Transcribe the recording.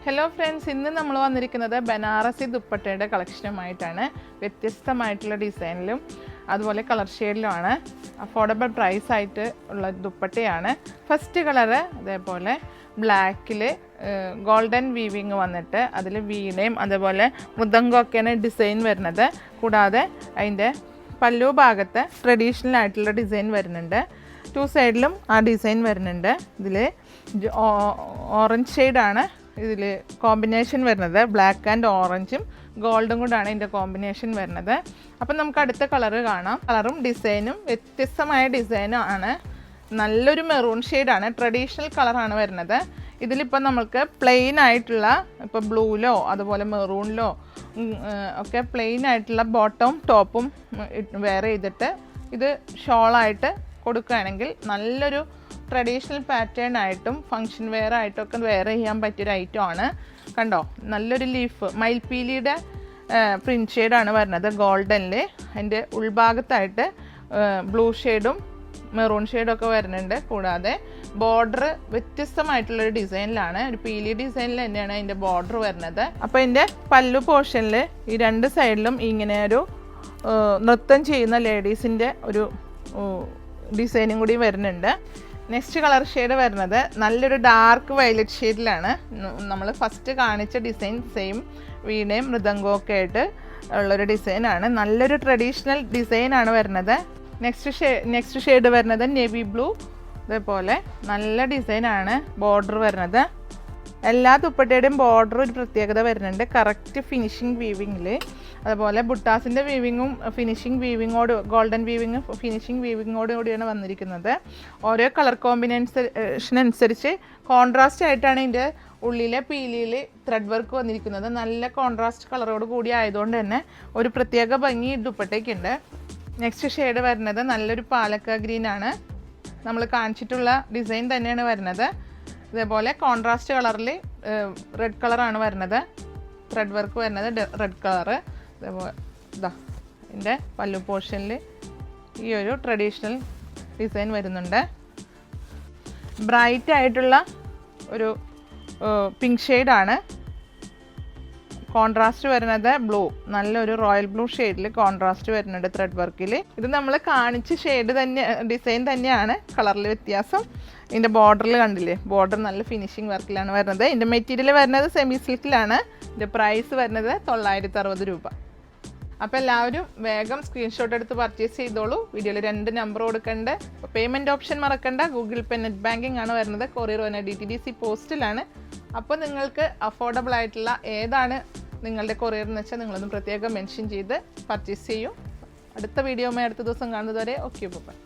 Hello friends, ഇന്ന് നമ്മൾ വന്നിരിക്കുന്നത് ബനാറസി ദുപ്പട്ടയുടെ കളക്ഷനുമായിട്ടാണ്. വ്യത്യസ്തമായിട്ടുള്ള ഡിസൈനിലും അതുപോലെ കളർ ഷെയ്ഡിലുമാണ്. അഫോർഡബിൾ പ്രൈസ് ആയിട്ട് ഉള്ള ദുപ്പട്ടയാണ്. ഫസ്റ്റ് കളറ് അതേപോലെ ബ്ലാക്കിൽ ഗോൾഡൻ വീവിങ് വന്നിട്ട് അതിൽ വീണയും അതേപോലെ മൃദംഗമൊക്കെയാണ് ഡിസൈൻ വരുന്നത്. കൂടാതെ അതിൻ്റെ പല്ലു ഭാഗത്ത് ട്രഡീഷണൽ ആയിട്ടുള്ള ഡിസൈൻ വരുന്നുണ്ട്. ടു സൈഡിലും ആ ഡിസൈൻ വരുന്നുണ്ട്. ഇതിൽ ഓറഞ്ച് ഷെയ്ഡാണ് ഇതിൽ കോമ്പിനേഷൻ വരുന്നത്. ബ്ലാക്ക് ആൻഡ് ഓറഞ്ചും ഗോൾഡും കൂടാണ് ഇതിൻ്റെ കോമ്പിനേഷൻ വരുന്നത്. അപ്പം നമുക്ക് അടുത്ത കളറ് കാണാം. കളറും ഡിസൈനും വ്യത്യസ്തമായ ഡിസൈനും ആണ്. നല്ലൊരു മെറൂൺ ഷെയ്ഡാണ്, ട്രഡീഷണൽ കളറാണ് വരുന്നത്. ഇതിലിപ്പോൾ നമുക്ക് പ്ലെയിൻ ആയിട്ടുള്ള ഇപ്പോൾ ബ്ലൂവിലോ അതുപോലെ മെറൂണിലോ ഒക്കെ പ്ലെയിൻ ആയിട്ടുള്ള ബോട്ടവും ടോപ്പും വെയർ ചെയ്തിട്ട് ഇത് ഷോളായിട്ട് കൊടുക്കുകയാണെങ്കിൽ നല്ലൊരു ട്രഡീഷണൽ പാറ്റേൺ ആയിട്ടും ഫങ്ഷൻ വെയർ ആയിട്ടൊക്കെ വെയർ ചെയ്യാൻ പറ്റിയൊരു ഐറ്റമാണ്. കണ്ടോ, നല്ലൊരു ലീഫ് മയിൽപ്പീലിയുടെ പ്രിൻറ്റ് ഷെയ്ഡാണ് വരുന്നത് ഗോൾഡനിൽ. അതിൻ്റെ ഉൾഭാഗത്തായിട്ട് ബ്ലൂ ഷെയ്ഡും മെറൂൺ ഷെയ്ഡൊക്കെ വരുന്നുണ്ട്. കൂടാതെ ബോർഡർ വ്യത്യസ്തമായിട്ടുള്ളൊരു ഡിസൈനിലാണ്, ഒരു പീലി ഡിസൈനിൽ തന്നെയാണ് അതിൻ്റെ ബോർഡർ വരുന്നത്. അപ്പോൾ അതിൻ്റെ പല്ലു പോർഷനിൽ ഈ രണ്ട് സൈഡിലും ഇങ്ങനെ ഒരു നൃത്തം ചെയ്യുന്ന ലേഡീസിൻ്റെ ഒരു ഡിസൈനും കൂടി വരുന്നുണ്ട്. നെക്സ്റ്റ് കളർ ഷെയ്ഡ് വരുന്നത് നല്ലൊരു ഡാർക്ക് വയലറ്റ് ഷെയ്ഡിലാണ്. നമ്മൾ ഫസ്റ്റ് കാണിച്ച ഡിസൈൻ സെയിം വീണയും മൃദംഗമൊക്കെ ആയിട്ട് ഉള്ളൊരു ഡിസൈനാണ്. നല്ലൊരു ട്രഡീഷണൽ ഡിസൈനാണ് വരുന്നത്. നെക്സ്റ്റ് ഷെയ്ഡ് വരുന്നത് നേവി ബ്ലൂ. ഇതേപോലെ നല്ല ഡിസൈനാണ് ബോർഡർ വരുന്നത്. എല്ലാ ദുപ്പട്ടയുടെയും ബോർഡർ ഒരു പ്രത്യേകത വരുന്നുണ്ട്, കറക്റ്റ് ഫിനിഷിങ് വീവിങ്ങിൽ. അതുപോലെ ബുട്ടാസിൻ്റെ വീവിങ്ങും ഫിനിഷിങ് വീവിങ്ങോട് ഗോൾഡൻ വീവിങ് ഫിനിഷിങ് വീവിങ്ങോട് കൂടിയാണ് വന്നിരിക്കുന്നത്. ഓരോ കളർ കോമ്പിനേഷൻ അനുസരിച്ച് കോൺട്രാസ്റ്റ് ആയിട്ടാണ് ഇതിൻ്റെ ഉള്ളിലെ പീലിയിൽ ത്രെഡ് വർക്ക് വന്നിരിക്കുന്നത്. നല്ല കോൺട്രാസ്റ്റ് കളറോട് കൂടി ആയതുകൊണ്ട് തന്നെ ഒരു പ്രത്യേക ഭംഗി ദുപ്പട്ടയ്ക്കുണ്ട്. നെക്സ്റ്റ് ഷെയ്ഡ് വരുന്നത് നല്ലൊരു പാലക്ക ഗ്രീനാണ്. നമ്മൾ കാണിച്ചിട്ടുള്ള ഡിസൈൻ തന്നെയാണ് വരുന്നത്. ഇതേപോലെ കോൺട്രാസ്റ്റ് കളറിൽ റെഡ് കളറാണ് വരുന്നത്. ത്രെഡ് വർക്ക് വരുന്നത് റെഡ് കളറ്. ഇതേപോലെ ഇതാ ഇതിൻ്റെ പല്ലു പോർഷനിൽ ഈ ഒരു ട്രഡീഷണൽ ഡിസൈൻ വരുന്നുണ്ട്. ബ്രൈറ്റ് ആയിട്ടുള്ള ഒരു പിങ്ക് ഷെയ്ഡാണ്. കോൺട്രാസ്റ്റ് വരുന്നത് ബ്ലൂ, നല്ലൊരു റോയൽ ബ്ലൂ ഷെയ്ഡിൽ കോൺട്രാസ്റ്റ് വരുന്നുണ്ട് ത്രെഡ് വർക്കിൽ. ഇത് നമ്മൾ കാണിച്ച ഷെയ്ഡ് തന്നെ ഡിസൈൻ തന്നെയാണ്, കളറിൽ വ്യത്യാസം. ഇതിൻ്റെ ബോർഡറിൽ കണ്ടില്ലേ, ബോർഡർ നല്ല ഫിനിഷിങ് വർക്കിലാണ് വരുന്നത്. ഇതിൻ്റെ മെറ്റീരിയൽ വരുന്നത് സെമി സിൽക്കിലാണ്. ഇതിൻ്റെ പ്രൈസ് വരുന്നത് 960 രൂപ. അപ്പോൾ എല്ലാവരും വേഗം സ്ക്രീൻഷോട്ട് എടുത്ത് പർച്ചേസ് ചെയ്തോളൂ. വീഡിയോയിൽ 2 നമ്പർ കൊടുക്കണ്ട്. അപ്പോൾ പേയ്മെൻറ്റ് ഓപ്ഷൻ മറക്കണ്ട. ഗൂഗിൾ പേ, നെറ്റ് ബാങ്കിങ് ആണ് വരുന്നത്. കൊറിയർ വന്ന DTDC പോസ്റ്റിലാണ്. അപ്പോൾ നിങ്ങൾക്ക് അഫോർഡബിൾ ആയിട്ടുള്ള ഏതാണ് നിങ്ങളുടെ കൊറിയർ എന്ന് വെച്ചാൽ നിങ്ങളൊന്ന് പ്രത്യേകം മെൻഷൻ ചെയ്ത് പർച്ചേസ് ചെയ്യും. അടുത്ത വീഡിയോയുമായി അടുത്ത ദിവസം കാണുന്നത് വരെ ഓക്കെ ബൈ.